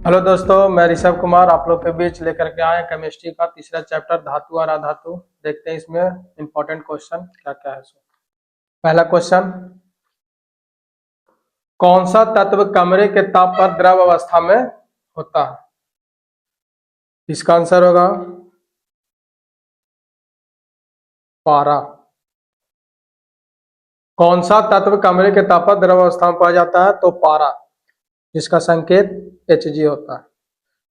Hello दोस्तों, मैं ऋषभ कुमार आप लोग के बीच लेकर के आए केमिस्ट्री का तीसरा चैप्टर धातु और अधातु। देखते हैं इसमें इंपॉर्टेंट क्वेश्चन क्या क्या है। पहला क्वेश्चन, कौन सा तत्व कमरे के ताप पर द्रव अवस्था में होता है? इसका आंसर होगा पारा। कौन सा तत्व कमरे के ताप पर द्रव अवस्था में पाया जाता है? तो पारा, जिसका संकेत Hg होता है।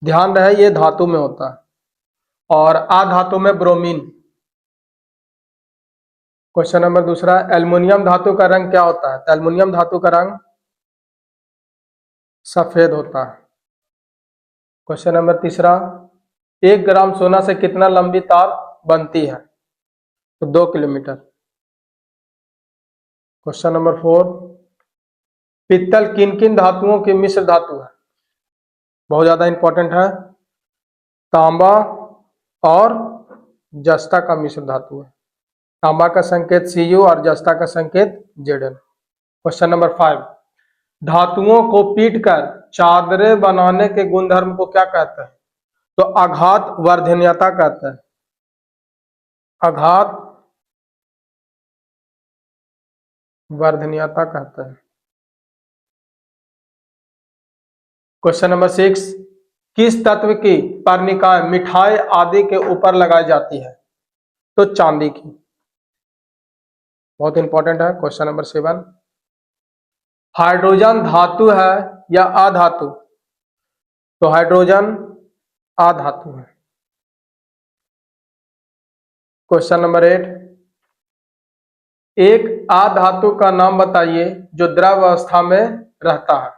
ध्यान रहे ये धातु में होता है और अधातु में ब्रोमीन। क्वेश्चन नंबर दूसरा, एल्युमिनियम धातु का रंग क्या होता है? तो एल्युमिनियम धातु का रंग सफेद होता है। क्वेश्चन नंबर तीसरा, 1 ग्राम सोना से कितना लंबी तार बनती है? तो 2 किलोमीटर। क्वेश्चन नंबर 4, पित्तल किन किन धातुओं की मिश्र धातु है? बहुत ज्यादा इंपॉर्टेंट है। तांबा और जस्ता का मिश्र धातु है। तांबा का संकेत Cu और जस्ता का संकेत Zn। क्वेश्चन नंबर 5, धातुओं को पीटकर चादरें बनाने के गुणधर्म को क्या कहते हैं? तो आघात वर्धनीयता कहते हैं। आघात वर्धनीयता कहते हैं। क्वेश्चन नंबर 6, किस तत्व की पर्णिकाएं मिठाई आदि के ऊपर लगाई जाती है? तो चांदी की। बहुत इंपॉर्टेंट है। क्वेश्चन नंबर 7, हाइड्रोजन धातु है या अधातु? तो हाइड्रोजन अधातु है। क्वेश्चन नंबर 8, एक अधातु का नाम बताइए जो द्रव अवस्था में रहता है।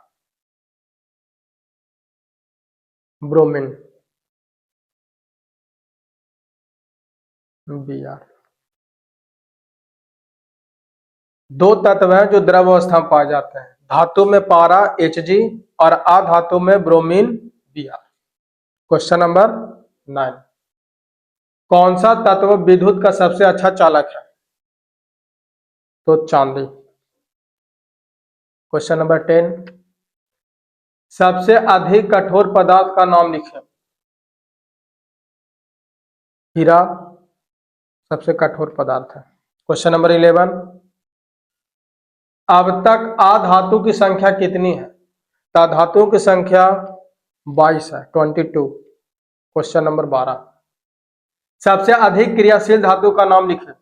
ब्रोमीन। Br। 2 तत्व हैं जो द्रव अवस्था में पाए जाते हैं। धातु में पारा Hg और अधातु में ब्रोमीन Br। क्वेश्चन नंबर 9, कौन सा तत्व विद्युत का सबसे अच्छा चालक है? तो चांदी। क्वेश्चन नंबर 10, सबसे अधिक कठोर पदार्थ का नाम लिखें। हीरा सबसे कठोर पदार्थ है। क्वेश्चन नंबर 11, अब तक अधातु की संख्या कितनी है? तो धातुओं की संख्या 22 है, 22। क्वेश्चन नंबर 12, सबसे अधिक क्रियाशील धातु का नाम लिखें।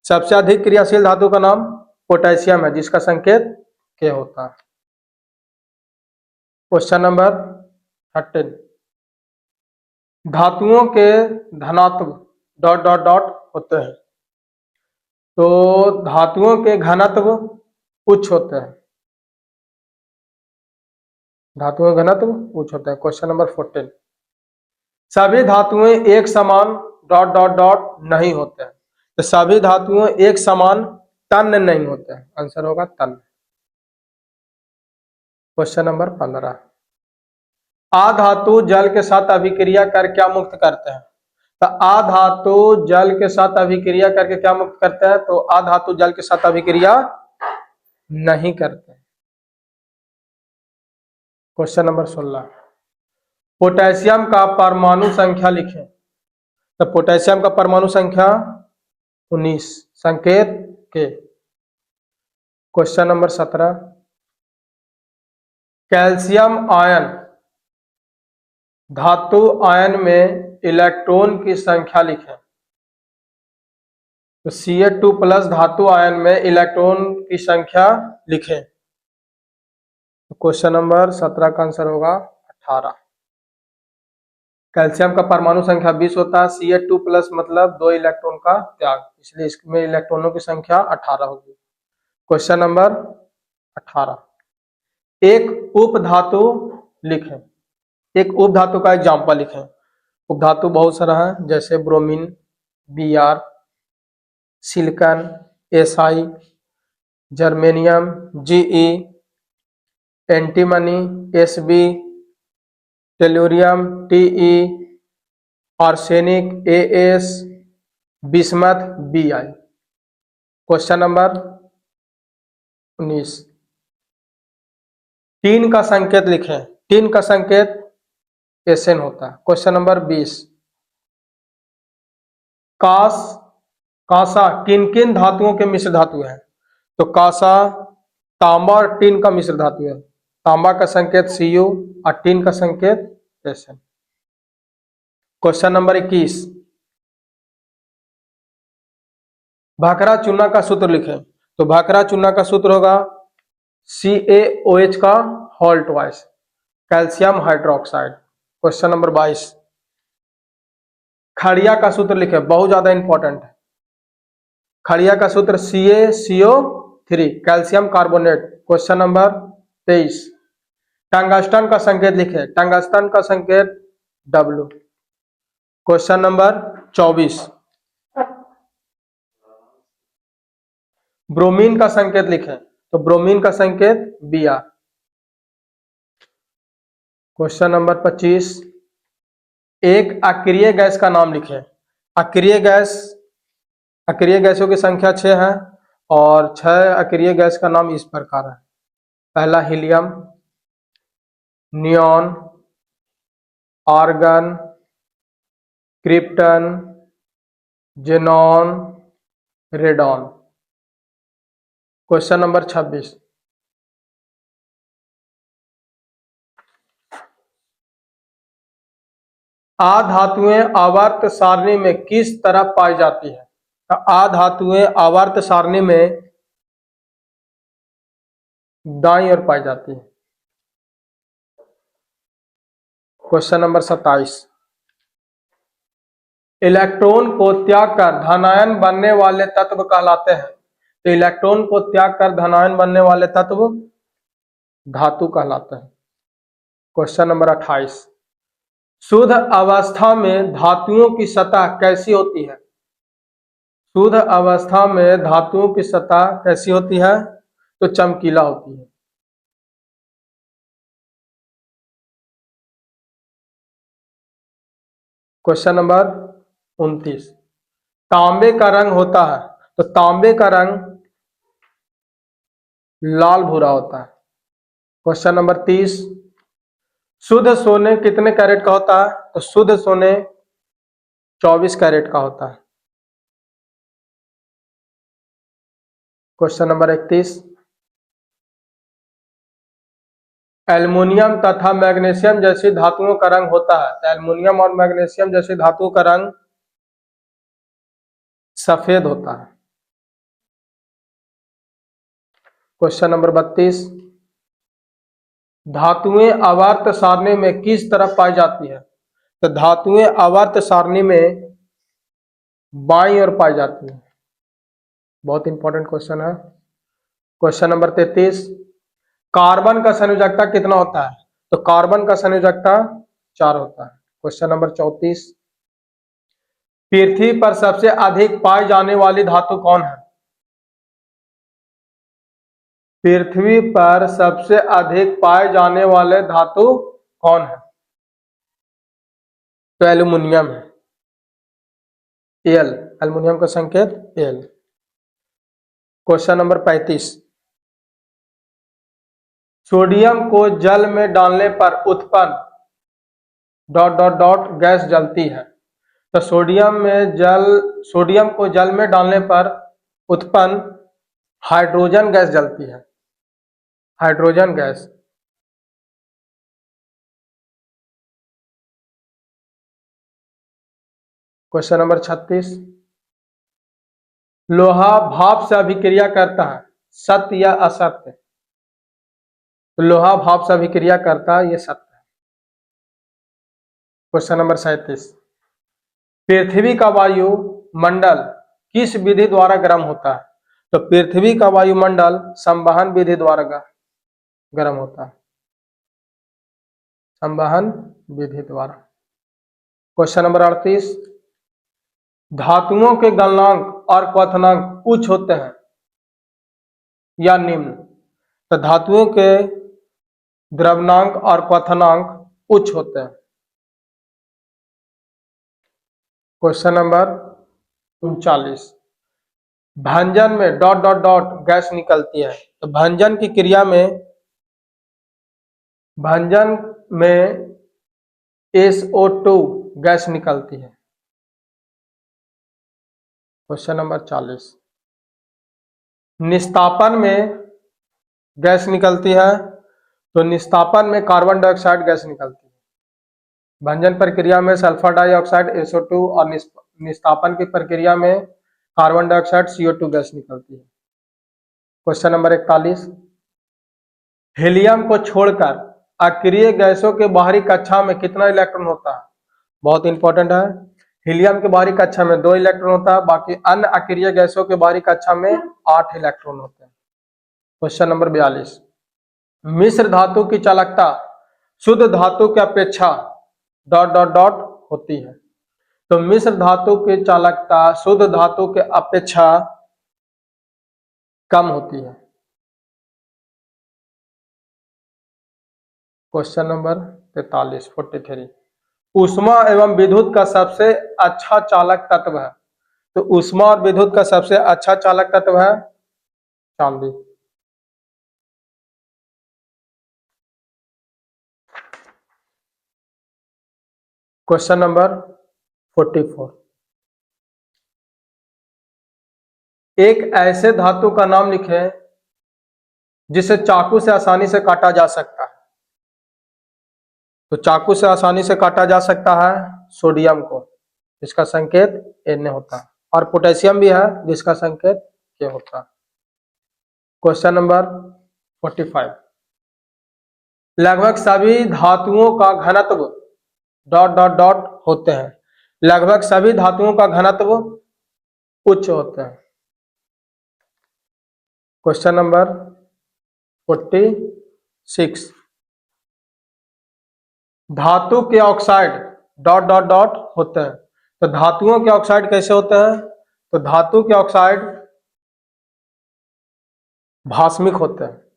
सबसे अधिक क्रियाशील धातु का नाम पोटेशियम है, जिसका संकेत K होता है। क्वेश्चन नंबर 13, धातुओं के धनात्व ... होते हैं। तो धातुओं के घनत्व उच्च होते हैं। धातुओं के घनत्व उच्च होते हैं। क्वेश्चन नंबर 14, सभी धातुएं एक समान ... नहीं होते हैं। तो सभी धातुएं एक समान तन्य नहीं होते हैं। आंसर होगा तन्य। क्वेश्चन नंबर 15, अधातु जल के साथ अभिक्रिया कर क्या मुक्त करते हैं? तो अधातु जल के साथ अभिक्रिया करके क्या मुक्त करते हैं? तो अधातु जल के साथ अभिक्रिया नहीं करते। क्वेश्चन नंबर 16, पोटेशियम का परमाणु संख्या लिखें। तो पोटेशियम का परमाणु संख्या 19, संकेत K। Question number 17, calcium ion धातु आयन में इलेक्ट्रॉन की संख्या लिखें। तो Ca2+ धातु आयन में इलेक्ट्रॉन की संख्या लिखें। तो क्वेश्चन नंबर 17 का आंसर होगा 18। कैल्शियम का परमाणु संख्या 20 होता है। Ca2+ मतलब 2 इलेक्ट्रॉन का त्याग, इसलिए इसमें इलेक्ट्रॉनों की संख्या 18 होगी। क्वेश्चन नंबर 18, एक उपधातु लिखें। एक उपधातु का एग्जाम्पल लिखें। उपधातु बहुत सारा है, जैसे bromine, Br, silicon, Si, germanium, Ge, antimony, Sb, tellurium, Te, arsenic, As, bismuth, Bi। Question number 19, tin का संकेत लिखें। टिन का संकेत एसएन होता है। क्वेश्चन नंबर 20, कांसा किन किन धातुओं के मिश्र धातु है? तो कांसा तांबा और टिन का मिश्र धातु है। तांबा का संकेत Cu और टिन का संकेत Sn। क्वेश्चन नंबर 21, भाखड़ा चूना का सूत्र लिखें। तो भाखड़ा चूना का सूत्र होगा CaOH का whole twice, calcium hydroxide. Question number 22, खड़िया का सूत्र लिखें, बहुत ज्यादा इंपॉर्टेंट है। खड़िया का सूत्र CaCO3, calcium carbonate. Question number 23, tungsten का संकेत लिखें। टंगस्टन का संकेत W। क्वेश्चन नंबर 24, ब्रोमीन का संकेत लिखें। तो ब्रोमीन का संकेत Br। क्वेश्चन नंबर 25, एक अक्रिय गैस का नाम लिखें। अक्रिय गैसों की संख्या 6 है और 6 अक्रिय गैस का नाम इस प्रकार है। पहला helium, neon, argon, krypton, xenon, radon. Question number 26, आधातुएं आवर्त सारणी में किस तरह पाई जाती है? आधातुएं आवर्त सारणी में दाईं ओर पाई जाती है। क्वेश्चन नंबर 27, इलेक्ट्रॉन को त्याग कर धनायन बनने वाले तत्व कहलाते हैं। तो इलेक्ट्रॉन को त्याग कर धनायन बनने वाले तत्व धातु कहलाते हैं। क्वेश्चन नंबर 28, शुद्ध अवस्था में धातुओं की सतह कैसी होती है? शुद्ध अवस्था में धातुओं की सतह कैसी होती है? तो चमकीला होती है। क्वेश्चन नंबर 29, तांबे का रंग होता है। तो तांबे का रंग लाल भूरा होता है। क्वेश्चन नंबर 30, शुद्ध सोने कितने कैरेट का होता है? तो शुद्ध सोने 24 कैरेट का होता है। क्वेश्चन नंबर 31, एल्युमिनियम तथा मैग्नीशियम जैसी धातुओं का रंग होता है। तो एल्युमिनियम और मैग्नीशियम जैसी धातुओं का रंग सफेद होता है। क्वेश्चन नंबर 32, धातुएं आवर्त सारणी में किस तरह पाई जाती है? तो धातुएं आवर्त सारणी में बाईं ओर पाई जाती है। बहुत इंपॉर्टेंट क्वेश्चन है। क्वेश्चन नंबर 33, कार्बन का संयोजकता कितना होता है? तो कार्बन का संयोजकता 4 होता है। क्वेश्चन नंबर 34, पृथ्वी पर सबसे अधिक पाई जाने वाली धातु कौन है? पृथ्वी पर सबसे अधिक पाए जाने वाले धातु कौन है? तो एल्युमिनियम है, Al। एल्युमिनियम का संकेत Al। क्वेश्चन नंबर 35, सोडियम को जल में डालने पर उत्पन्न डॉट डॉट डॉट गैस जलती है। तो सोडियम को जल में डालने पर उत्पन्न हाइड्रोजन गैस जलती है। Hydrogen gas. क्वेश्चन नंबर 36, लोहा भाप से अभिक्रिया करता है, सत्य या असत्य? तो लोहा भाप से अभिक्रिया करता है, ये सत्य है। क्वेश्चन नंबर 37, पृथ्वी का वायुमंडल किस विधि द्वारा गर्म होता है? तो पृथ्वी का वायुमंडल संवहन विधि द्वारा गर्म होता है। संवहन विधि द्वारा। क्वेश्चन नंबर 38, धातुओं के गलनांक और क्वथनांक उच्च होते हैं या निम्न? तो धातुओं के द्रवनांक और क्वथनांक उच्च होते हैं। क्वेश्चन नंबर 39, भंजन में डॉट डॉट डॉट गैस निकलती है। तो भंजन की क्रिया में भंजन में SO2 गैस निकलती है? Question number 40। निस्तापन में गैस निकलती है, तो निस्तापन में कार्बन डाइऑक्साइड गैस निकलती है। भंजन प्रक्रिया में सल्फर डाइऑक्साइड SO2 और निस्तापन की प्रक्रिया में कार्बन डाइऑक्साइड CO2 गैस निकलती है। Question number 41। हीलियम को छोड़कर अक्रिय गैसों के बाहरी कक्षा में कितना इलेक्ट्रॉन होता है? बहुत इंपॉर्टेंट है। हीलियम के बाहरी कक्षा में 2 इलेक्ट्रॉन होता है, बाकी अन्य अक्रिय गैसों के बाहरी कक्षा में 8 इलेक्ट्रॉन होते हैं। Question number 42। मिश्र धातु की चालकता शुद्ध धातु की अपेक्षा ... होती है। तो मिश्र धातु की चालकता शुद्ध धातु के अपेक्षा कम होती है। Question number 43। ऊष्मा एवं विद्युत का सबसे अच्छा चालक तत्व है? तो ऊष्मा और विद्युत का सबसे अच्छा चालक तत्व है चांदी। Question number 44। एक ऐसे धातु का नाम लिखें जिसे चाकू से आसानी से काटा जा सकता है। तो चाकू से आसानी से काटा जा सकता है सोडियम को, जिसका संकेत Na होता है, और पोटेशियम भी है जिसका संकेत K होता है। Question number 45। लगभग सभी धातुओं का घनत्व ... होते हैं। लगभग सभी धातुओं का घनत्व उच्च होते हैं। Question number 46। धातु के ऑक्साइड ... होते हैं। तो धातुओं के ऑक्साइड कैसे होते हैं? तो धातु के ऑक्साइड भास्मिक होते हैं।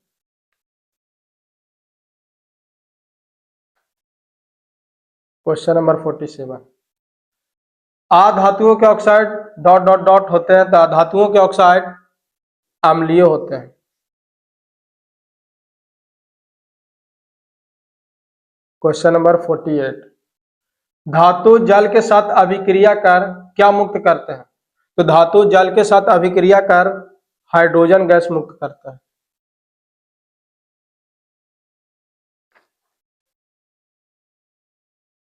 Question number 47। अधातुओं के ऑक्साइड ... होते हैं, तो अधातुओं के ऑक्साइड अम्लीय होते हैं। Question number 48। धातु जल के साथ अभिक्रिया कर क्या मुक्त करते हैं? तो धातु जल के साथ अभिक्रिया कर हाइड्रोजन गैस मुक्त करता है।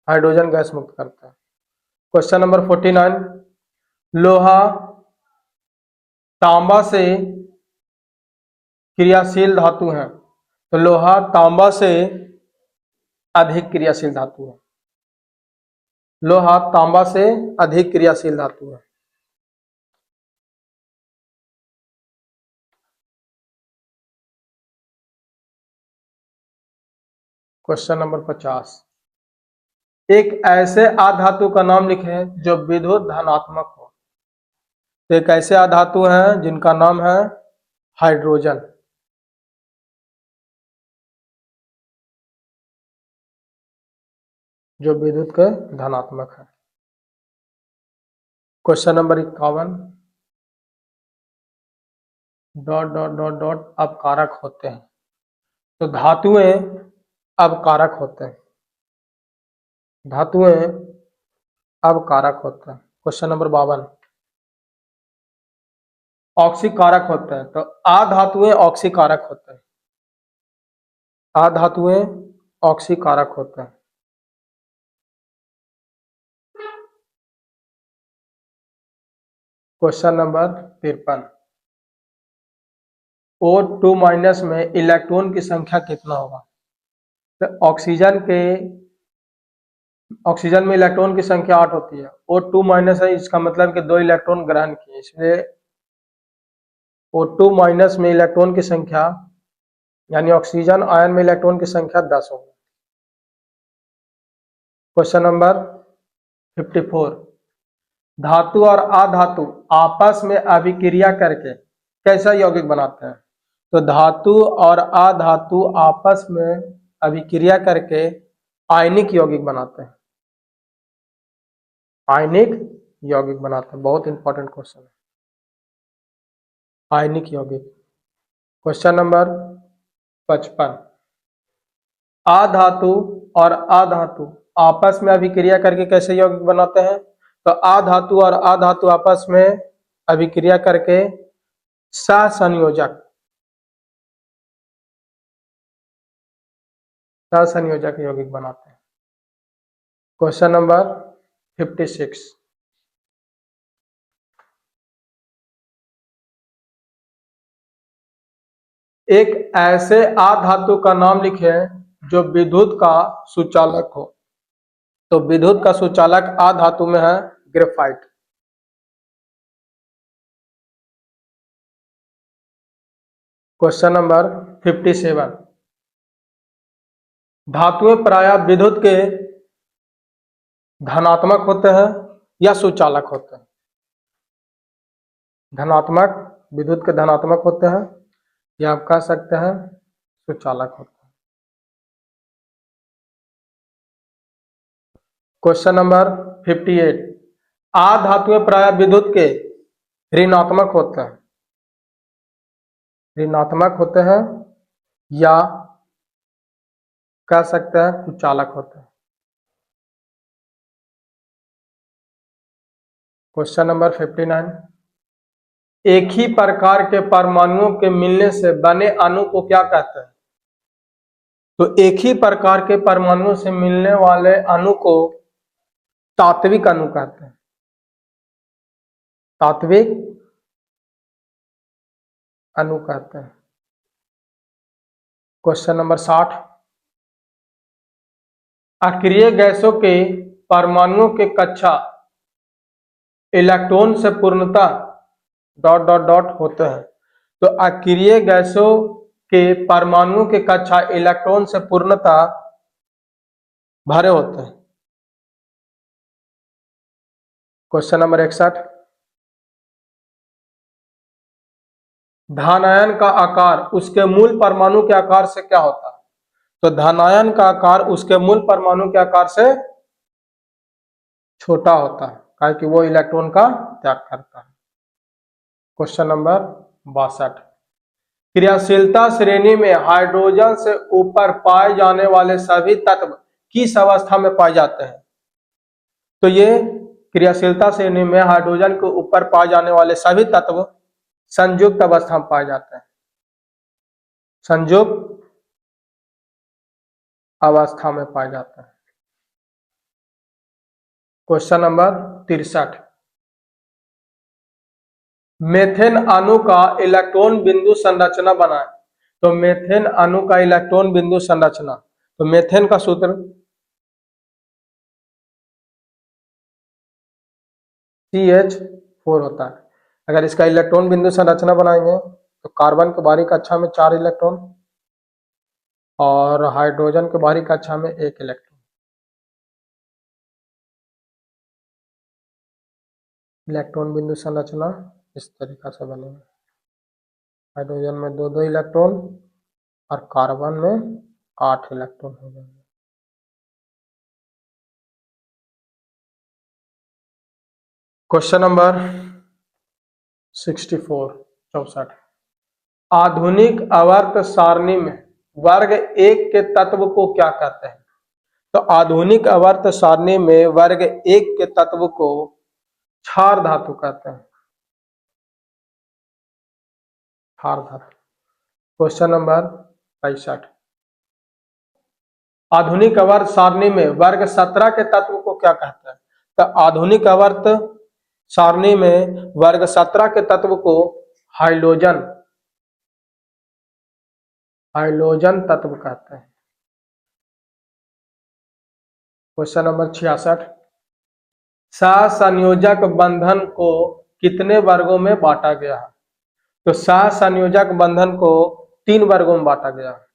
हाइड्रोजन गैस मुक्त करता है। Question number 49। लोहा तांबा से क्रियाशील धातु है, तो लोहा तांबा से अधिक क्रियाशील धातु है। लोहा तांबा से अधिक क्रियाशील धातु है। Question number 50। एक ऐसे अधातु का नाम लिखें जो विद्युत धनात्मक हो। तो एक ऐसे अधातु हैं जिनका नाम है हाइड्रोजन। जो विद्युत के धनात्मक है। Question number 51। ... अपकारक होते हैं। तो धातुएं अपकारक होते हैं। धातुएं अपकारक होते हैं। Question number 52। ऑक्सीकारक होते हैं। तो अधातुएं ऑक्सीकारक होते हैं। अधातुएं ऑक्सीकारक होते हैं। Question number 53। O2- में इलेक्ट्रॉन की संख्या कितना होगा? तो ऑक्सीजन में इलेक्ट्रॉन की संख्या 8 होती है। O2- है, इसका मतलब कि 2 इलेक्ट्रॉन ग्रहण किए, इसलिए O2- में इलेक्ट्रॉन की संख्या यानी ऑक्सीजन आयन में इलेक्ट्रॉन की संख्या 10 होगी। Question number 54। धातु और अधातु आपस में अभिक्रिया करके कैसा यौगिक बनाते हैं? तो धातु और अधातु आपस में अभिक्रिया करके आयनिक यौगिक बनाते हैं। आयनिक यौगिक बनाते हैं। बहुत इंपॉर्टेंट क्वेश्चन है, आयनिक यौगिक। Question number 55। अधातु और अधातु आपस में अभिक्रिया करके कैसे यौगिक बनाते हैं? तो अधातु और अधातु आपस में अभिक्रिया करके सहसंयोजक यौगिक बनाते हैं। Question number 56। एक ऐसे अधातु का नाम लिखे जो विद्युत का सुचालक हो। तो विद्युत का सुचालक अधातु में है ग्रेफाइट। Question number 57। धातुएं प्रायः विद्युत के धनात्मक होते हैं या सुचालक होते हैं? धनात्मक, विद्युत के धनात्मक होते हैं या आप कह सकते हैं सुचालक होते हैं। Question number 58। अधातुएं प्रायः विद्युत के ऋणात्मक होते हैं, ऋणात्मक होते हैं या कह सकते हैं सुचालक होते हैं। Question number 59। एक ही प्रकार के परमाणुओं के मिलने से बने अणु को क्या कहते हैं? तो एक ही प्रकार के परमाणुओं से मिलने वाले अणु को तात्विक अणु कहते हैं। तात्विक अणु कहते हैं। Question number 60। अक्रिय गैसों के परमाणुओं के कक्षा इलेक्ट्रॉन से पूर्णतः डॉट डॉट डॉट होते हैं। तो अक्रिय गैसों के परमाणुओं के कक्षा इलेक्ट्रॉन से पूर्णतः भरे होते हैं। Question number 61। धनायन का आकार उसके मूल परमाणु के आकार से क्या होता है? तो धनायन का आकार उसके मूल परमाणु के आकार से छोटा होता है, क्योंकि वो इलेक्ट्रॉन का त्याग करता है। Question number 62। क्रियाशीलता श्रेणी में हाइड्रोजन से ऊपर पाए जाने वाले सभी तत्व किस अवस्था में पाए जाते हैं? तो ये क्रियाशीलता श्रेणी में हाइड्रोजन के ऊपर पाए जाने वाले सभी तत्व संयुक्त अवस्था में पाए जाते हैं, संयुक्त अवस्था में पाए जाते हैं। Question number 63। मेथेन अणु का इलेक्ट्रॉन बिंदु संरचना बनाएं। तो मेथेन अणु का इलेक्ट्रॉन बिंदु संरचना, तो मेथेन का सूत्र CH4 होता है। अगर इसका इलेक्ट्रॉन बिंदु संरचना बनाएंगे तो कार्बन के बाहरी कक्षा में 4 इलेक्ट्रॉन और हाइड्रोजन के बाहरी कक्षा में 1 इलेक्ट्रॉन। इलेक्ट्रॉन बिंदु संरचना इस तरीका से बनेगा। हाइड्रोजन में 2 इलेक्ट्रॉन और कार्बन में 8 इलेक्ट्रॉन हो जाएंगे। Question number 64। आधुनिक आवर्त सारणी में वर्ग 1 के तत्व को क्या कहते हैं? तो आधुनिक आवर्त सारणी में वर्ग 1 के तत्व को क्षार धातु कहते हैं, क्षार धातु। Question number 65। आधुनिक आवर्त सारणी में वर्ग 17 के तत्व को क्या कहते हैं? तो आधुनिक आवर्त सारणी में वर्ग 17 के तत्व को हाइड्रोजन तत्व कहते हैं। Question number 66। सहसंयोजक बंधन को कितने वर्गों में बांटा गया है? तो सहसंयोजक बंधन को 3 वर्गों में बांटा गया है।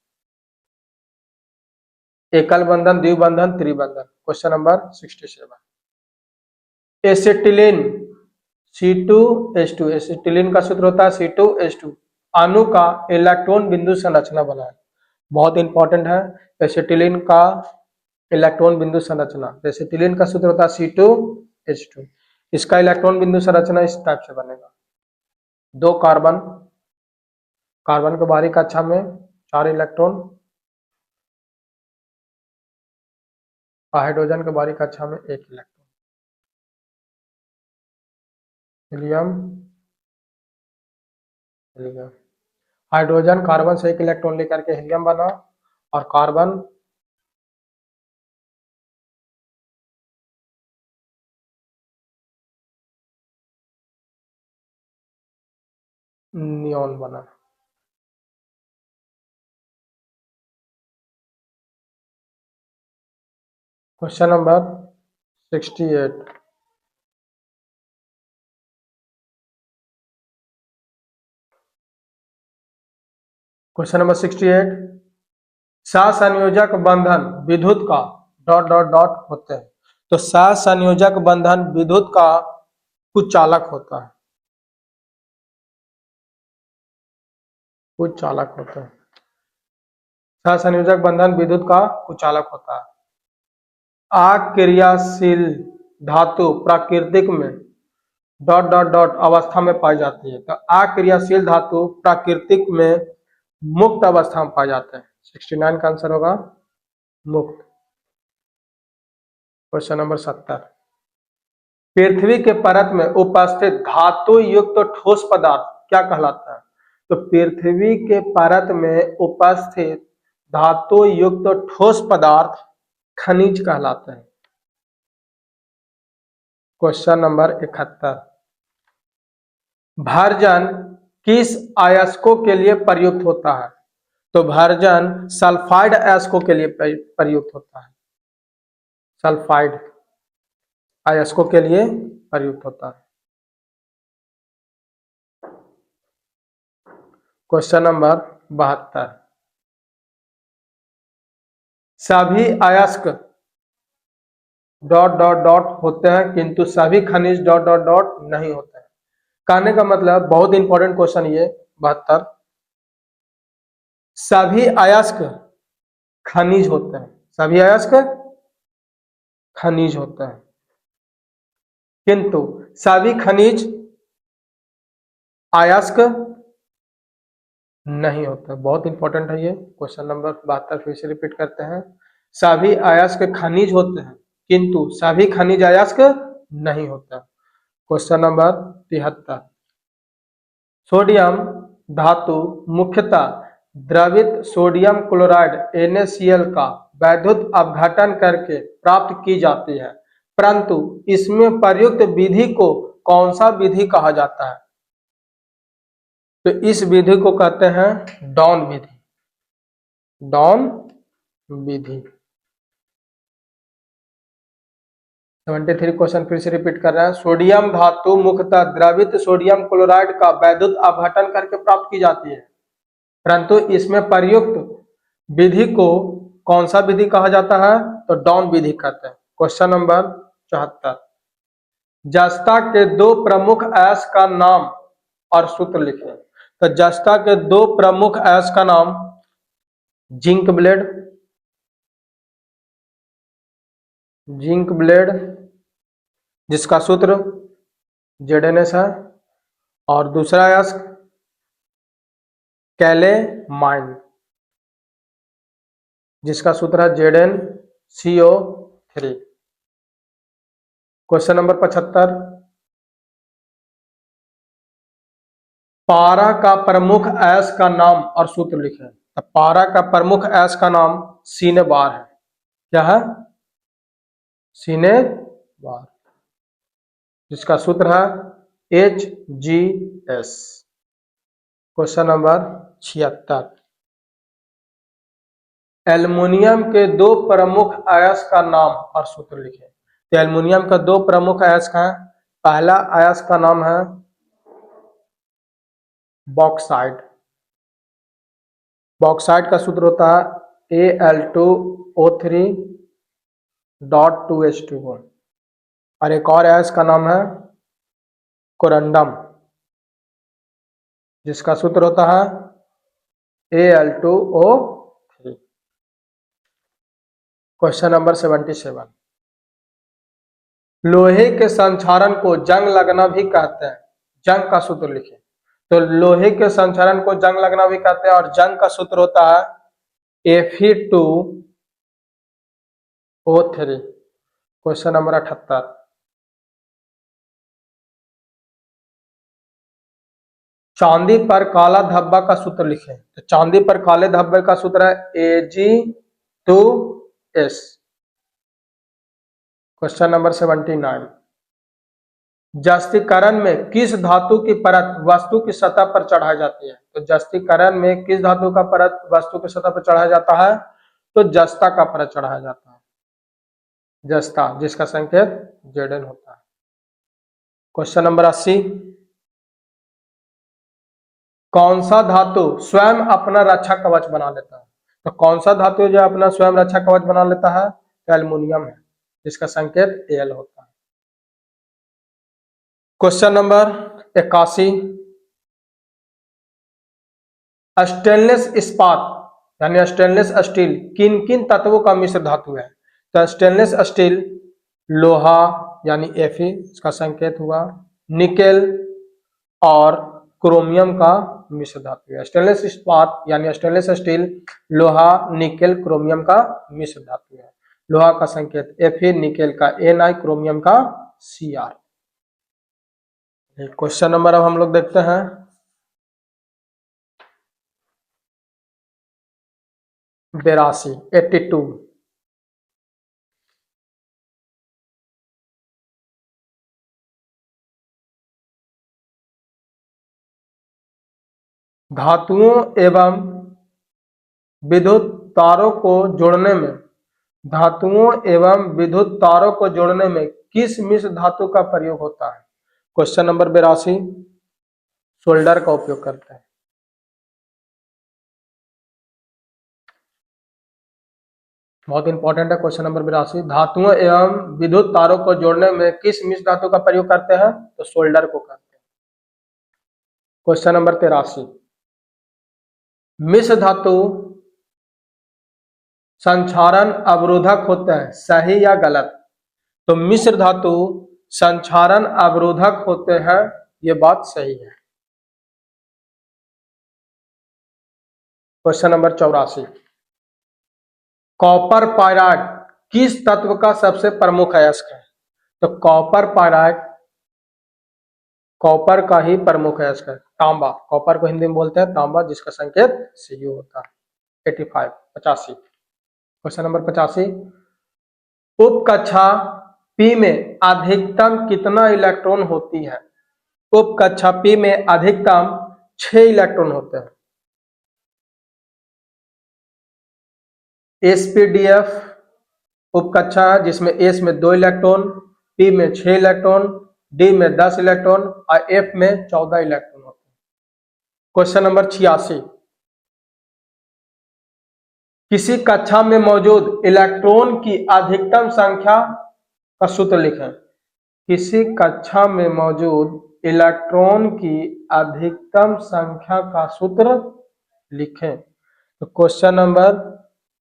एकल बंधन, द्विबंधन, त्रिबंधन। Question number 67। Acetylene C2H2, acetylene का सूत्र होता है C2H2। अणु का इलेक्ट्रॉन बिंदु संरचना बनाए, बहुत इंपॉर्टेंट है एसिटिलीन का इलेक्ट्रॉन बिंदु संरचना। एसिटिलीन का सूत्र होता है C2H2। इसका इलेक्ट्रॉन बिंदु संरचना इस टाइप से बनेगा। 2 कार्बन, कार्बन के बाहरी कक्षा में 4 इलेक्ट्रॉन हाइड्रोजन के बारीक कक्षा में 1 electron, helium helium hydrogen carbon से 1 इलेक्ट्रॉन लेकर के हीलियम बना और कार्बन नियॉन बना। Question number 68। क्वेश्चन नंबर 68, सहसंयोजक बंधन विद्युत का डॉट डॉट डॉट होते हैं। तो सहसंयोजक बंधन विद्युत का कुचालक होता है, कुचालक होता है। सहसंयोजक बंधन विद्युत का कुचालक होता है। अक्रियाशील धातु प्राकृतिक में डॉट डॉट डॉट अवस्था में पाई जाती है। तो अक्रियाशील धातु प्राकृतिक में मुक्त अवस्था में पाए जाते हैं। 69 का आंसर होगा मुक्त। क्वेश्चन नंबर 70, पृथ्वी के परत में उपस्थित धातु युक्त ठोस पदार्थ क्या कहलाता है? तो पृथ्वी के परत में उपस्थित धातु युक्त ठोस पदार्थ खनिज कहलाते हैं। क्वेश्चन नंबर 71, भर्जन किस अयस्कों के लिए प्रयुक्त होता है? तो भर्जन सल्फाइड अयस्कों के लिए प्रयुक्त होता है, सल्फाइड अयस्कों के लिए प्रयुक्त होता है। क्वेश्चन नंबर 72, सभी अयस्क डॉट डॉट डॉट होते हैं किंतु सभी खनिज डॉट डॉट डॉट नहीं होते हैं। कहने का मतलब बहुत इंपॉर्टेंट क्वेश्चन ये 72, सभी अयस्क खनिज होते हैं, सभी अयस्क खनिज होते हैं किंतु सभी खनिज अयस्क नहीं होते। बहुत इंपॉर्टेंट है ये क्वेश्चन नंबर 72, फिर से रिपीट करते हैं। सभी अयस्क खनिज होते हैं किंतु सभी खनिज अयस्क नहीं होता। क्वेश्चन नंबर 73, सोडियम धातु मुख्यतः द्रवित सोडियम क्लोराइड NaCl का वैद्युत अपघटन करके प्राप्त की जाती है, परंतु इसमें प्रयुक्त विधि को कौन सा विधि कहा जाता है? तो इस विधि को कहते हैं डॉन विधि, डॉन विधि। 73 क्वेश्चन फिर से रिपीट कर रहे हैं। सोडियम धातु मुख्यतः द्रवित सोडियम क्लोराइड का वैद्युत अपघटन करके प्राप्त की जाती है, परंतु इसमें प्रयुक्त विधि को कौन सा विधि कहा जाता है? तो डॉन विधि कहते हैं। क्वेश्चन नंबर 74, जस्ता के 2 प्रमुख अयस्क का नाम और सूत्र लिखें। तो जस्ता के 2 प्रमुख अयस्क का नाम जिंक ब्लेड, जिंक ब्लेड जिसका सूत्र ZnS है, और दूसरा अयस्क कैलेमाइन जिसका सूत्र है ZnCO3। क्वेश्चन नंबर 75, पारा का प्रमुख अयस्क का नाम और सूत्र लिखें। तो पारा का प्रमुख अयस्क का नाम सिनेबार है। क्या है? सिनेबार जिसका सूत्र है HgS। क्वेश्चन नंबर 76, एल्युमिनियम के 2 प्रमुख अयस्क का नाम और सूत्र लिखें। तो एल्युमिनियम का 2 प्रमुख अयस्क हैं। पहला अयस्क का नाम है बॉक्साइट, बॉक्साइट का सूत्र होता है Al2O3.2H2O, और एक और अयस्क का नाम है कोरंडम जिसका सूत्र होता है Al2O3। क्वेश्चन नंबर 77, लोहे के संक्षारण को जंग लगना भी कहते हैं। जंग का सूत्र लिखें। तो लोहे के संक्षारण को जंग लगना भी कहते हैं और जंग का सूत्र होता है Fe2 O3। क्वेश्चन नंबर 78, चांदी पर काला धब्बा का सूत्र लिखें। तो चांदी पर काले धब्बे का सूत्र है Ag2S। क्वेश्चन नंबर 79, जस्तीकरण में किस धातु की परत वस्तु की सतह पर चढ़ाई जाती है। तो जस्तीकरण में किस धातु का परत वस्तु की सतह पर चढ़ाया जाता है। तो जस्ता का परत चढ़ाया जाता है, जस्ता, जिसका संकेत Zn होता है। क्वेश्चन नंबर 80, कौन सा धातु स्वयं अपना रक्षा कवच बना लेता है। तो कौन सा धातु जो अपना स्वयं रक्षा कवच बना लेता है। तो एल्युमिनियम है, जिसका संकेत Al होता है। क्वेश्चन नंबर 81, स्टेनलेस इस्पात यानी स्टेनलेस स्टील किन किन तत्वों का मिश्र धातु है। तो स्टेनलेस स्टील लोहा यानी Fe, इसका संकेत हुआ, निकेल और क्रोमियम का मिश्र धातु है। स्टेनलेस इस्पात यानी स्टेनलेस स्टील लोहा, निकेल, क्रोमियम का मिश्र धातु है। लोहा का संकेत Fe, निकेल का Na, क्रोमियम का Cr। क्वेश्चन नंबर अब हम लोग देखते हैं 82। धातुओं एवं विद्युत तारों को जोड़ने में धातुओं एवं विद्युत तारों को जोड़ने में किस मिश्र धातु का प्रयोग होता है। क्वेश्चन नंबर 82, सोल्डर का उपयोग करते हैं। बहुत इंपॉर्टेंट है क्वेश्चन नंबर 82, धातुओं एवं विद्युत तारों को जोड़ने में किस मिश्र धातु का प्रयोग करते हैं। तो सोल्डर को करते हैं। क्वेश्चन नंबर 83, मिश्र धातु संक्षारण अवरोधक होते हैं, सही या गलत। तो मिश्र धातु संक्षारण अवरोधक होते हैं, ये बात सही है। क्वेश्चन नंबर 84, कॉपर पायराइड किस तत्व का सबसे प्रमुख अयस्क है। तो कॉपर पायराइड कॉपर का ही प्रमुख अयस्क है। तांबा, कॉपर को हिंदी में बोलते हैं तांबा, जिसका संकेत Cu होता है। 85। क्वेश्चन नंबर 85, उप कक्षा P में अधिकतम कितना इलेक्ट्रॉन होती है। उप कक्षा P में अधिकतम 6 इलेक्ट्रॉन होते हैं। SPDF उप कक्षा है, जिसमें S में 2 इलेक्ट्रॉन, P में 6 इलेक्ट्रॉन, D में 10 इलेक्ट्रॉन और F में 14 इलेक्ट्रॉन होते हैं। क्वेश्चन नंबर 86, किसी कक्षा में मौजूद इलेक्ट्रॉन की अधिकतम संख्या का सूत्र लिखें। किसी कक्षा में मौजूद इलेक्ट्रॉन की अधिकतम संख्या का सूत्र लिखें। तो क्वेश्चन नंबर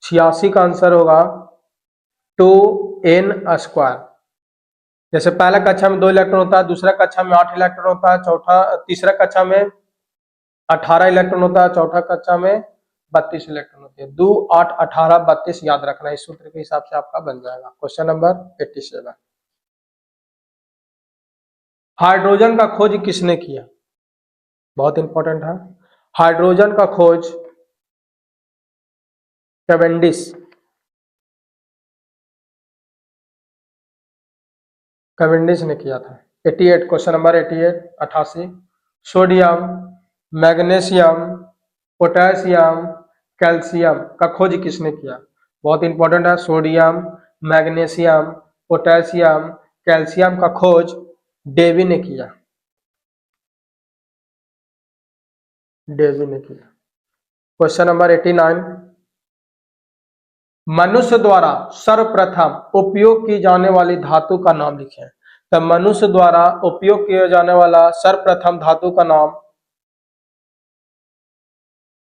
86 का आंसर होगा 2n²। जैसे पहला कक्षा में 2 इलेक्ट्रॉन होता है, दूसरा कक्षा में 8 इलेक्ट्रॉन होता है, तीसरा कक्षा में 18 इलेक्ट्रॉन होता है, चौथा कक्षा में 32 इलेक्ट्रॉन होते हैं। 2, 8, 18, 32 याद रखना, इस सूत्र के हिसाब से आपका बन जाएगा। क्वेश्चन नंबर 87, हाइड्रोजन का खोज किसने किया। बहुत इंपॉर्टेंट है। हाइड्रोजन का खोज कैवेंडिश ने किया था। 88, question number 88, sodium, magnesium, potassium, calcium का खोज किसने किया। बहुत इंपॉर्टेंट है। सोडियम, मैग्नीशियम, पोटेशियम, कैल्शियम का खोज डेवी ने किया। डेवी ने किया। क्वेश्चन नंबर 89, मनुष्य द्वारा सर्वप्रथम उपयोग की जाने वाली धातु का नाम लिखें। तो मनुष्य द्वारा उपयोग किया जाने वाला सर्वप्रथम धातु का नाम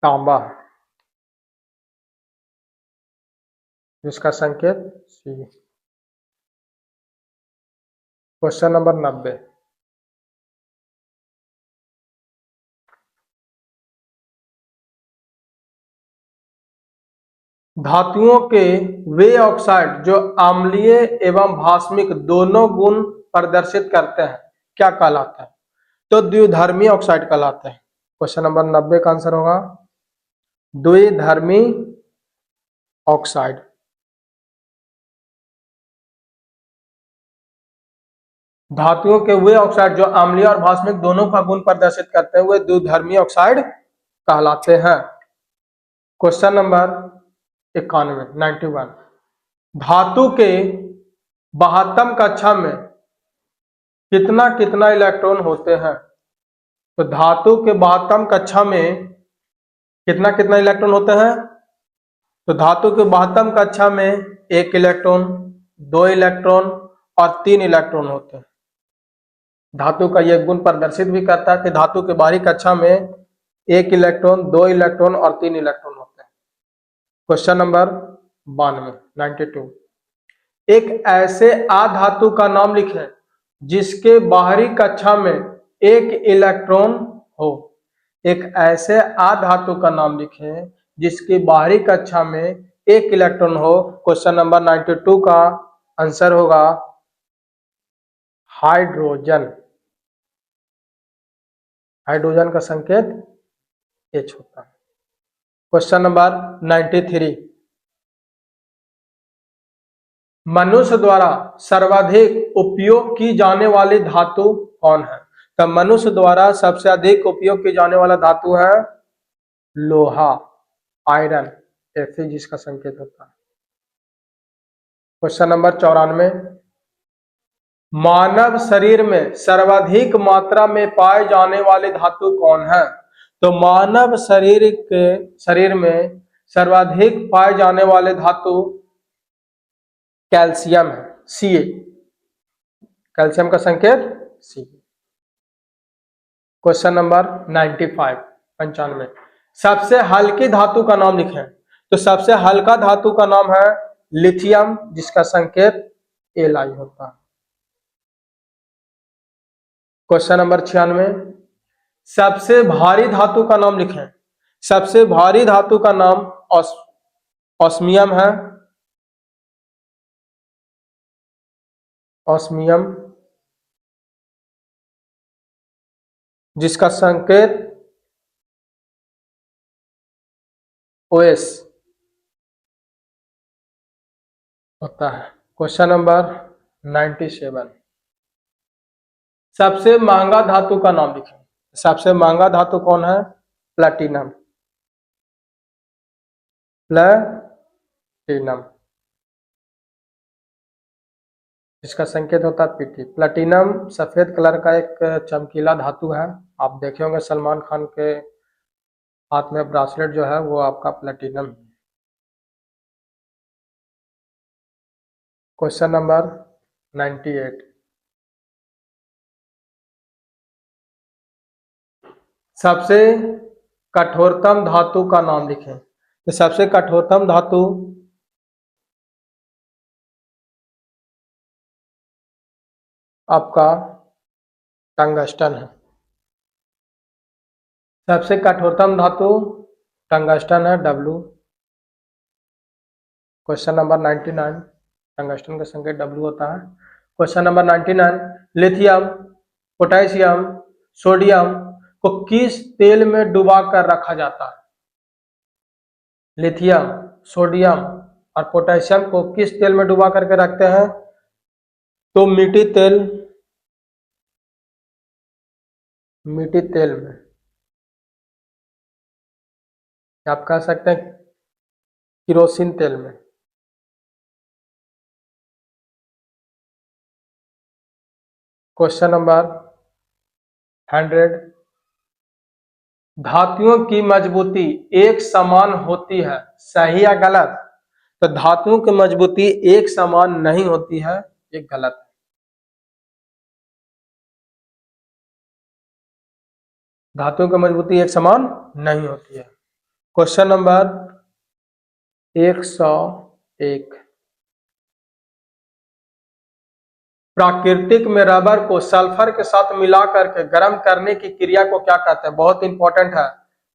तांबा, जिसका संकेत C। क्वेश्चन नंबर 90, धातुओं के वे ऑक्साइड जो अम्लीय एवं भास्मिक दोनों गुण प्रदर्शित करते हैं क्या कहलाते हैं? तो द्विधर्मी ऑक्साइड कहलाते हैं। क्वेश्चन नंबर 90 का आंसर होगा द्विधर्मी ऑक्साइड। धातुओं के वे ऑक्साइड जो अम्लीय और भास्मिक दोनों का गुण प्रदर्शित करते हैं वे द्विधर्मी ऑक्साइड कहलाते हैं। क्वेश्चन नंबर 91 धातु के 72 कक्षा में कितना कितना इलेक्ट्रॉन होते हैं? तो धातु के 72 कक्षा में कितना कितना इलेक्ट्रॉन होते हैं? तो धातु के 72 कक्षा में 1 इलेक्ट्रॉन, 2 इलेक्ट्रॉन और 3 इलेक्ट्रॉन होते हैं। धातु का यह गुण प्रदर्शित भी करता है कि धातु के बाहरी कक्षा में 1 इलेक्ट्रॉन, 2 इलेक्ट्रॉन और 3 इलेक्ट्रॉन होते हैं। क्वेश्चन नंबर 92 एक ऐसे आधातु का नाम लिखें जिसके बाहरी कक्षा में 1 इलेक्ट्रॉन हो। एक ऐसे आधातु का नाम लिखें जिसकी बाहरी कक्षा में 1 इलेक्ट्रॉन हो। क्वेश्चन नंबर 92 का आंसर होगा हाइड्रोजन। हाइड्रोजन का संकेत H होता है। क्वेश्चन नंबर 93 मनुष्य द्वारा सर्वाधिक उपयोग की जाने वाली धातु कौन है? तो मनुष्य द्वारा सबसे अधिक उपयोग की जाने वाला धातु है लोहा, आयरन, Fe जिसका संकेत होता है। क्वेश्चन नंबर 94 मानव शरीर में सर्वाधिक मात्रा में पाए जाने वाली धातु कौन है? तो मानव शरीर में सर्वाधिक पाए जाने वाले धातु कैल्शियम है, Ca। कैल्शियम का संकेत Ca। क्वेश्चन नंबर 95 सबसे हल्की धातु का नाम लिखें। तो सबसे हल्का धातु का नाम है लिथियम जिसका संकेत Li होता है। क्वेश्चन नंबर 96 सबसे भारी धातु का नाम लिखें। सबसे भारी धातु का नाम ऑस्मियम है, ऑस्मियम जिसका संकेत OS होता है। क्वेश्चन नंबर 97 सबसे महंगा धातु का नाम लिखें। सबसे महंगा धातु कौन है? प्लैटिनम। प्लैटिनम इसका संकेत होता है Pt। प्लैटिनम सफेद कलर का एक चमकीला धातु है। आप देखे होंगे सलमान खान के हाथ में ब्रासलेट जो है वो आपका प्लैटिनम है। क्वेश्चन नंबर 98 सबसे कठोरतम धातु का नाम लिखें। तो सबसे कठोरतम धातु आपका टंगस्टन है। सबसे कठोरतम धातु टंगस्टन है, W। क्वेश्चन नंबर 99 टंगस्टन का संकेत W होता है। Question number 99 lithium, potassium, sodium को किस तेल में डुबा कर रखा जाता है? लिथियम, सोडियम और पोटेशियम को किस तेल में डुबा करके रखते हैं? तो मीठी तेल में, आप कह सकते हैं किरोसिन तेल में। क्वेश्चन नंबर 100 धातुओं की मजबूती एक समान होती है, सही या गलत? तो धातुओं की मजबूती एक समान नहीं होती है, ये गलत है। धातुओं की मजबूती एक समान नहीं होती है। क्वेश्चन नंबर 101 प्राकृतिक में रबर को सल्फर के साथ मिला करके गर्म करने की क्रिया को क्या कहते हैं? बहुत इंपॉर्टेंट है।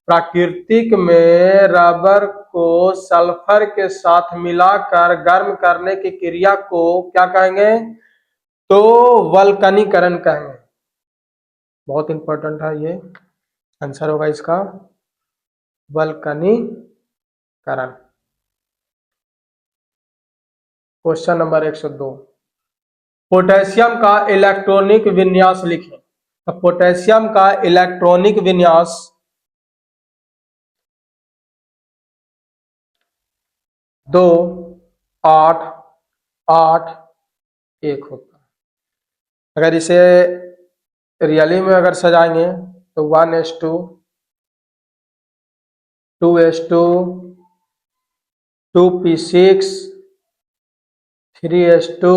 प्राकृतिक में रबर को सल्फर के साथ मिलाकर गर्म करने की क्रिया को क्या कहेंगे? तो वल्कनीकरण कहेंगे। बहुत इंपॉर्टेंट है ये, आंसर होगा इसका वल्कनीकरण। क्वेश्चन नंबर 102, पोटेशियम का इलेक्ट्रॉनिक विन्यास लिखें। तो पोटेशियम का इलेक्ट्रॉनिक विन्यास 2 8 8 1 होता है। अगर इसे रियली में अगर सजाएंगे तो 1:2 2:2 2p6 3:2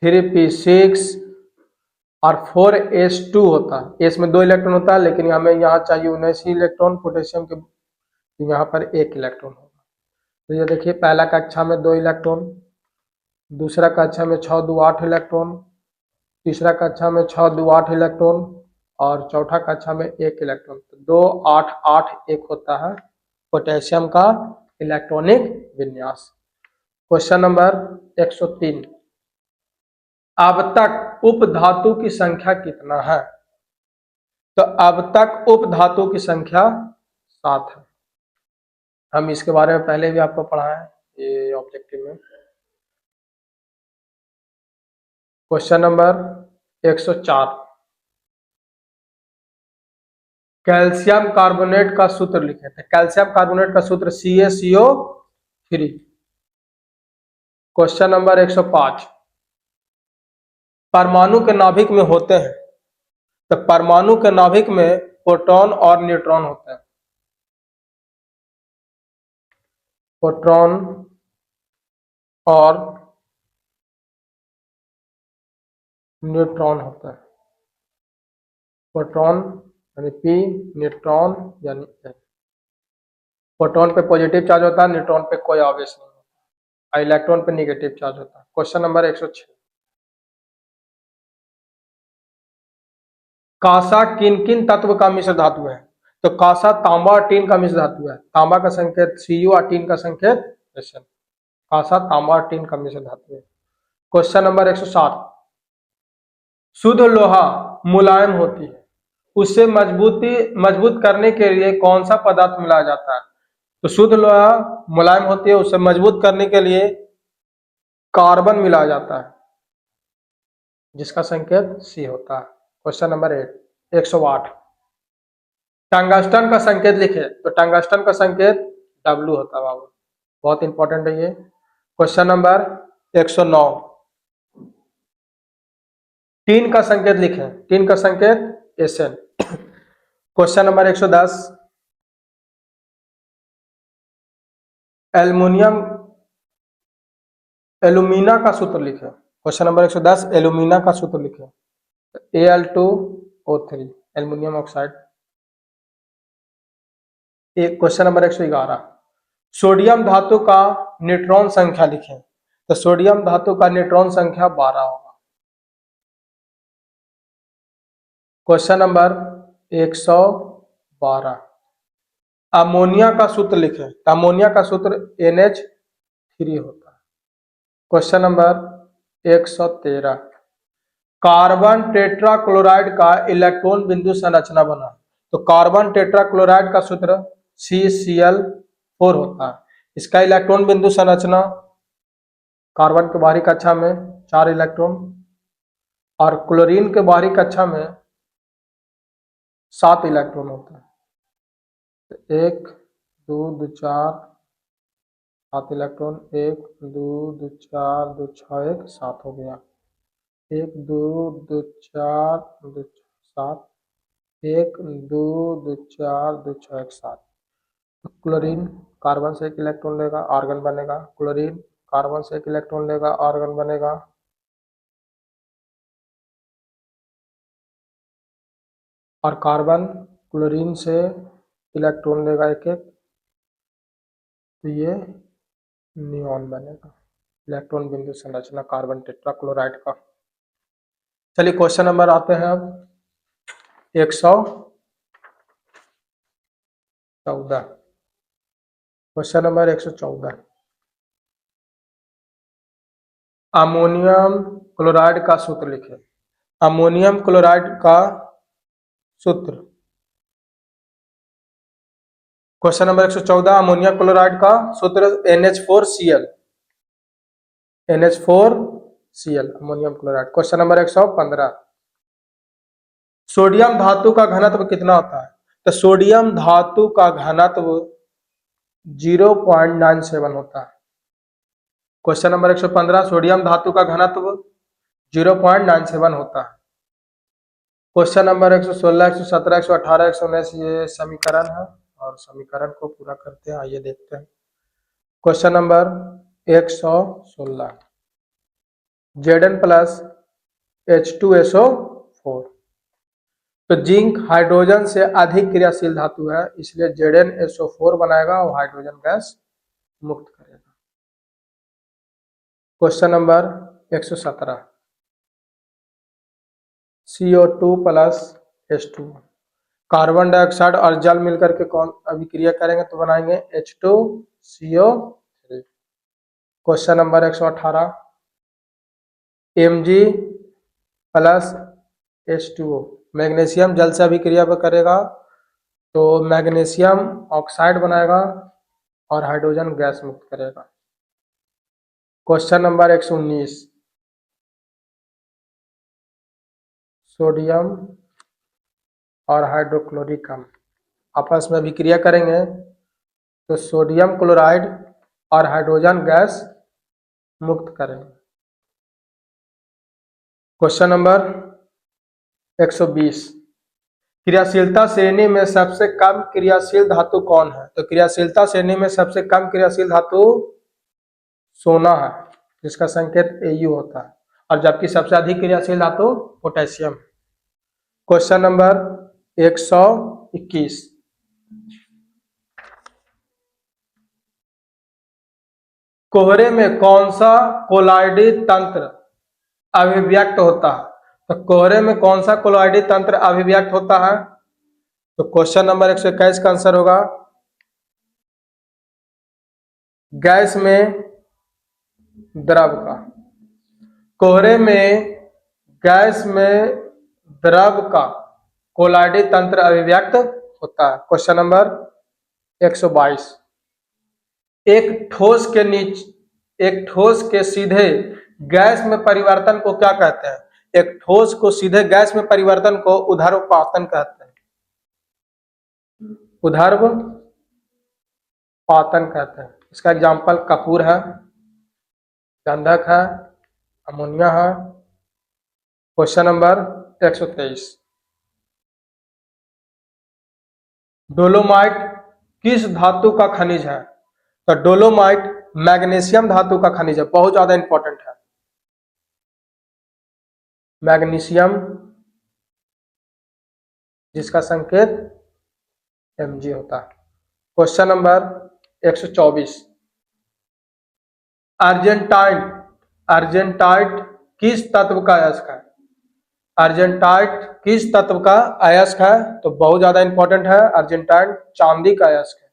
3p6 और 4s2 होता है। एस में 2 इलेक्ट्रॉन होता है, लेकिन हमें यहाँ चाहिए 19 इलेक्ट्रॉन पोटेशियम के, तो यहाँ पर 1 इलेक्ट्रॉन होगा। तो ये देखिए, पहला कक्षा में 2 इलेक्ट्रॉन, दूसरा कक्षा में 6 2 8 इलेक्ट्रॉन, तीसरा कक्षा में 6 2 8 इलेक्ट्रॉन और चौथा कक्षा में 1 इलेक्ट्रॉन। तो 2 8 8 1 होता है पोटेशियम का इलेक्ट्रॉनिक विन्यास। क्वेश्चन नंबर 103, अब तक उपधातु की संख्या कितना है? तो अब तक उपधातु की संख्या 7 है। हम इसके बारे में पहले भी आपको पढ़ा है ये ऑब्जेक्टिव में। क्वेश्चन नंबर 104, कैल्शियम कार्बोनेट का सूत्र लिखे थे। कैल्शियम कार्बोनेट का सूत्र CaCO3। क्वेश्चन नंबर 105, परमाणु के नाभिक में होते हैं। तो परमाणु के नाभिक में प्रोटॉन और न्यूट्रॉन होते हैं। प्रोटॉन और न्यूट्रॉन होता है। प्रोटॉन यानी P, न्यूट्रॉन यानी N। प्रोटॉन पे पॉजिटिव चार्ज होता है, न्यूट्रॉन पे कोई आवेश नहीं होता, इलेक्ट्रॉन पे निगेटिव चार्ज होता है। क्वेश्चन नंबर 106, कांसा किन किन तत्व का मिश्र धातु है? तो कांसा तांबा और टीन का मिश्र धातु है। तांबा का संकेत Cu और टीन का संकेत Sn। कांसा तांबा और टीन का मिश्र धातु है। क्वेश्चन नंबर 107, शुद्ध लोहा मुलायम होती है, उससे मजबूत करने के लिए कौन सा पदार्थ मिलाया जाता है? तो शुद्ध लोहा मुलायम होती है, उसे मजबूत करने के लिए कार्बन मिलाया जाता है, जिसका संकेत C होता है। क्वेश्चन नंबर 108, टंगस्टन का संकेत लिखे। तो टंगस्टन का संकेत W होता है बाबू, बहुत इंपॉर्टेंट है ये। क्वेश्चन नंबर 109, टीन का संकेत लिखें। टीन का संकेत Sn। क्वेश्चन नंबर 110, एल्यूमिना का सूत्र लिखें। क्वेश्चन नंबर 110, एल्यूमिना का सूत्र लिखें। Al2O3 aluminium oxide. एक क्वेश्चन नंबर 111, सोडियम धातु का न्यूट्रॉन संख्या लिखें। तो सोडियम धातु का न्यूट्रॉन संख्या 12 होगा। क्वेश्चन नंबर 112, अमोनिया का सूत्र लिखें। तो अमोनिया का सूत्र NH3 होता है। क्वेश्चन नंबर 113, कार्बन टेट्राक्लोराइड का इलेक्ट्रॉन बिंदु संरचना बना। तो कार्बन टेट्राक्लोराइड का सूत्र CCl4 होता है। इसका इलेक्ट्रॉन बिंदु संरचना, कार्बन के बाहरी कक्षा में 4 इलेक्ट्रॉन और क्लोरीन के बाहरी कक्षा में 7 इलेक्ट्रॉन होता है। 1 2 2 4 7 इलेक्ट्रॉन, 1 2 2 4 2 6 1 7 हो गया। 1 2 2 4 2 7 1 2 2 4 2 6 1 7। क्लोरीन कार्बन से 1 इलेक्ट्रॉन लेगा, आर्गन बनेगा। क्लोरीन कार्बन से 1 इलेक्ट्रॉन लेगा, आर्गन बनेगा। और कार्बन क्लोरीन से इलेक्ट्रॉन लेगा 1 1, तो ये नियॉन बनेगा। इलेक्ट्रॉन बिंदु संरचना कार्बन टेट्राक्लोराइड का। चलिए क्वेश्चन नंबर आते हैं अब 100 14। क्वेश्चन नंबर 114, अमोनियम क्लोराइड का सूत्र लिखें। अमोनियम क्लोराइड का सूत्र, क्वेश्चन नंबर 114, अमोनियम क्लोराइड का सूत्र NH4Cl, NH4Cl ammonium chloride. Question number 115, sodium धातु का घनत्व कितना होता है? तो सोडियम धातु का घनत्व 0.97 होता है। क्वेश्चन नंबर 115, सोडियम धातु का घनत्व 0.97 होता है। क्वेश्चन नंबर 116, 117, 118, 119 ये समीकरण है और समीकरण को पूरा करते हैं। आइए देखते हैं। Question number 116, Zn plus H2SO4, तो जिंक हाइड्रोजन से अधिक क्रियाशील धातु है, इसलिए ZnSO4 बनाएगा और हाइड्रोजन गैस मुक्त करेगा। Question number 117, CO2 plus H2, carbon dioxide और जल मिलकर के कौन अभिक्रिया करेंगे तो बनाएंगे H2CO3। Question number 118, Mg plus H2O, magnesium जल से अभिक्रिया करेगा तो मैग्नीशियम ऑक्साइड बनाएगा और हाइड्रोजन गैस मुक्त करेगा। क्वेश्चन नंबर 119, सोडियम और हाइड्रोक्लोरिक अम्ल आपस में अभिक्रिया करेंगे तो सोडियम क्लोराइड और हाइड्रोजन गैस मुक्त करेंगे। क्वेश्चन नंबर 120, क्रियाशीलता श्रेणी में सबसे कम क्रियाशील धातु कौन है? तो क्रियाशीलता श्रेणी में सबसे कम क्रियाशील धातु सोना है, जिसका संकेत Au होता है, और जबकि सबसे अधिक क्रियाशील धातु पोटेशियम। क्वेश्चन नंबर 121, कोहरे में कौन सा कोलाइडी तंत्र अभिव्यक्त होता है? तो कोहरे में कौन सा कोलाइडी तंत्र अभिव्यक्त होता है? तो क्वेश्चन नंबर 121 का आंसर होगा गैस में द्रव का। कोहरे में गैस में द्रव का कोलाइडी तंत्र अभिव्यक्त होता है। क्वेश्चन नंबर 122, एक ठोस के सीधे गैस में परिवर्तन को क्या कहते हैं? एक ठोस को सीधे गैस में परिवर्तन को ऊर्ध्वपातन कहते हैं, ऊर्ध्वपातन कहते हैं। इसका एग्जाम्पल कपूर है, गंधक है, अमोनिया है। क्वेश्चन नंबर 123, डोलोमाइट किस धातु का खनिज है? तो डोलोमाइट मैग्नीशियम धातु का खनिज है, बहुत ज्यादा इंपॉर्टेंट है। मैग्नीशियम, जिसका संकेत Mg होता है। क्वेश्चन नंबर 124, अर्जेंटाइट किस तत्व का अयस्क है? अर्जेंटाइट किस तत्व का अयस्क है? तो बहुत ज्यादा इंपॉर्टेंट है, अर्जेंटाइट चांदी का अयस्क है,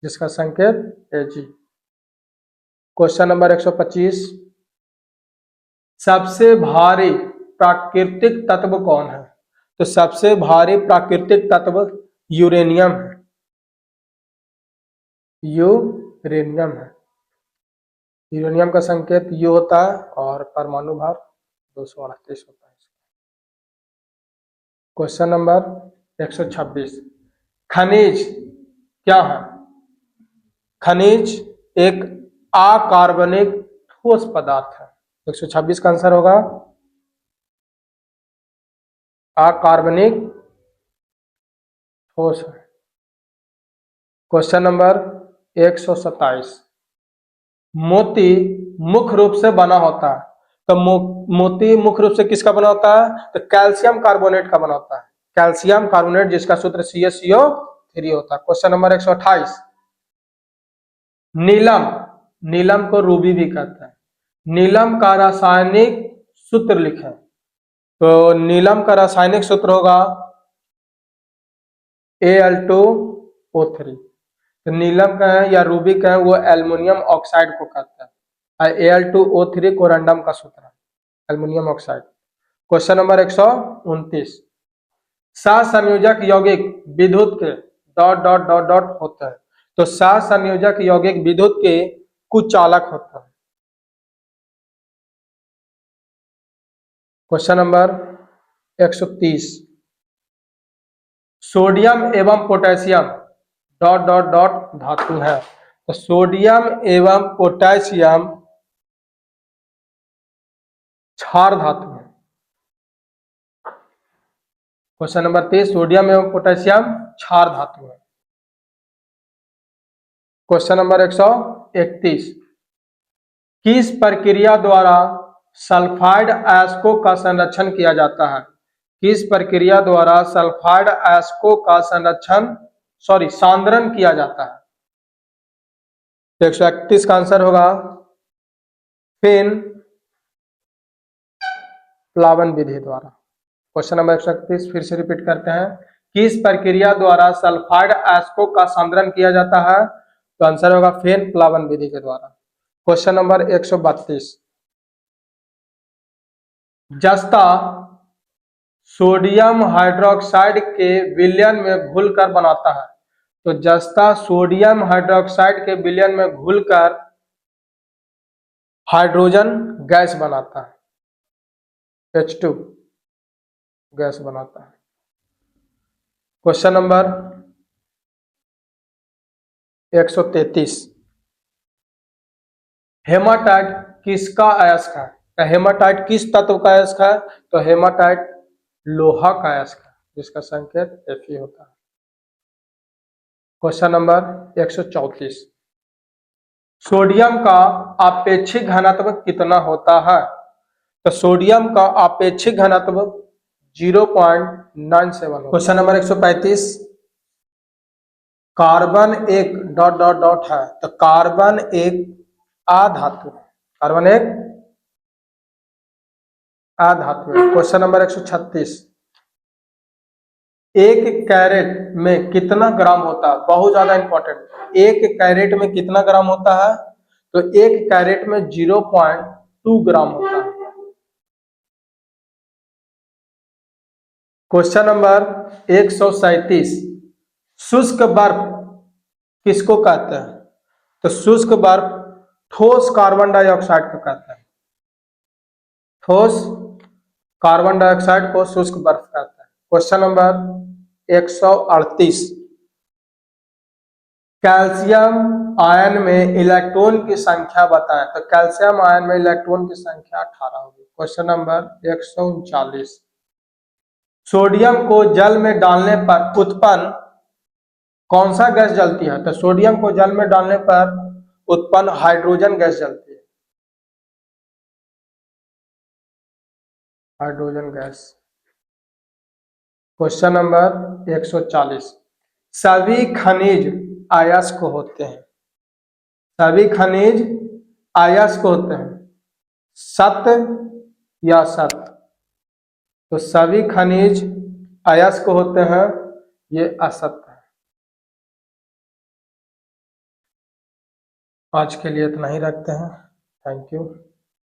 जिसका संकेत Ag। क्वेश्चन नंबर 125, सबसे भारी प्राकृतिक तत्व कौन है? तो सबसे भारी प्राकृतिक तत्व यूरेनियम है, यूरेनियम है। यूरेनियम का संकेत U होता है और परमाणु भार 238 होता है। क्वेश्चन नंबर 126, खनिज क्या है? खनिज एक अकार्बनिक ठोस पदार्थ है। 126 का आंसर होगा अकार्बनिक ठोस है। क्वेश्चन नंबर 127, मोती मुख्य रूप से बना होता है। तो मोती मुख्य रूप से किसका बना होता है? तो कैल्शियम कार्बोनेट का बना होता है, कैल्शियम कार्बोनेट, जिसका सूत्र CaCO3 होता है। क्वेश्चन नंबर 128, नीलम को रूबी भी कहते हैं। नीलम का रासायनिक सूत्र लिखें। तो नीलम का रासायनिक सूत्र होगा O3। तो नीलम का है या रूबी का है वो एल्युमिनियम ऑक्साइड को कहता है। Al2O3 कोरंडम का सूत्र है, एल्युमिनियम ऑक्साइड। क्वेश्चन नंबर 129, सहसंयोजक यौगिक विद्युत के डॉट डॉट डॉट डॉट होता है। तो सहसंयोजक यौगिक विद्युत के कुचालक होता है। क्वेश्चन नंबर 130, सोडियम एवं पोटेशियम डॉट डॉट डॉट धातु है। तो सोडियम एवं पोटेशियम क्षार धातु है। क्वेश्चन नंबर 30, सोडियम एवं पोटेशियम क्षार धातु है। क्वेश्चन नंबर 131, किस प्रक्रिया द्वारा सल्फाइड अयस्कों का संरक्षण किया जाता है? किस प्रक्रिया द्वारा सल्फाइड अयस्कों का सांद्रण किया जाता है? 131 का आंसर होगा फिन प्लावन विधि द्वारा। क्वेश्चन नंबर 131 फिर से रिपीट करते हैं, किस प्रक्रिया द्वारा सल्फाइड अयस्कों का सांद्रण किया जाता है? तो आंसर होगा फिन प्लावन विधि के द्वारा। क्वेश्चन नंबर 132, जस्ता सोडियम हाइड्रोक्साइड के विलयन में घुलकर बनाता है। तो जस्ता सोडियम हाइड्रोक्साइड के विलयन में घुलकर हाइड्रोजन गैस बनाता है, H2 गैस बनाता है। क्वेश्चन नंबर 133, हेमाटाइट किसका अयस्क है? हेमाटाइट किस तत्व का अयस्क है? तो हेमाटाइट लोहा का अयस्क है, जिसका संकेत Fe होता है। क्वेश्चन नंबर 134, सोडियम का आपेक्षिक घनत्व कितना होता है? तो सोडियम का आपेक्षिक घनत्व 0.97। क्वेश्चन नंबर 135, कार्बन एक डॉट डॉट डॉट है। तो कार्बन एक अधातु है, कार्बन एक अधातु है। क्वेश्चन नंबर 136, एक कैरेट में कितना ग्राम होता है? बहुत ज्यादा इंपॉर्टेंट, एक कैरेट में कितना ग्राम होता है? तो एक कैरेट में 0.2 ग्राम होता है। क्वेश्चन नंबर 137, शुष्क बर्फ किसको कहते हैं? तो शुष्क बर्फ ठोस कार्बन डाइऑक्साइड को कहते हैं, ठोस कार्बन डाइऑक्साइड को शुष्क बर्फ कहते हैं। क्वेश्चन नंबर 138, कैल्शियम आयन में इलेक्ट्रॉन की संख्या बताएं। तो कैल्शियम आयन में इलेक्ट्रॉन की संख्या 18 होगी। क्वेश्चन नंबर 139, सोडियम को जल में डालने पर उत्पन्न कौन सा गैस जलती है? तो सोडियम को जल में डालने पर उत्पन्न हाइड्रोजन गैस जलती है, हाइड्रोजन गैस। क्वेश्चन नंबर 140, सभी खनिज अयस्क होते हैं, सभी खनिज अयस्क होते हैं, सत्य या सत्य? तो सभी खनिज अयस्क होते हैं, ये असत्य है। आज के लिए इतना ही रखते हैं। Thank you.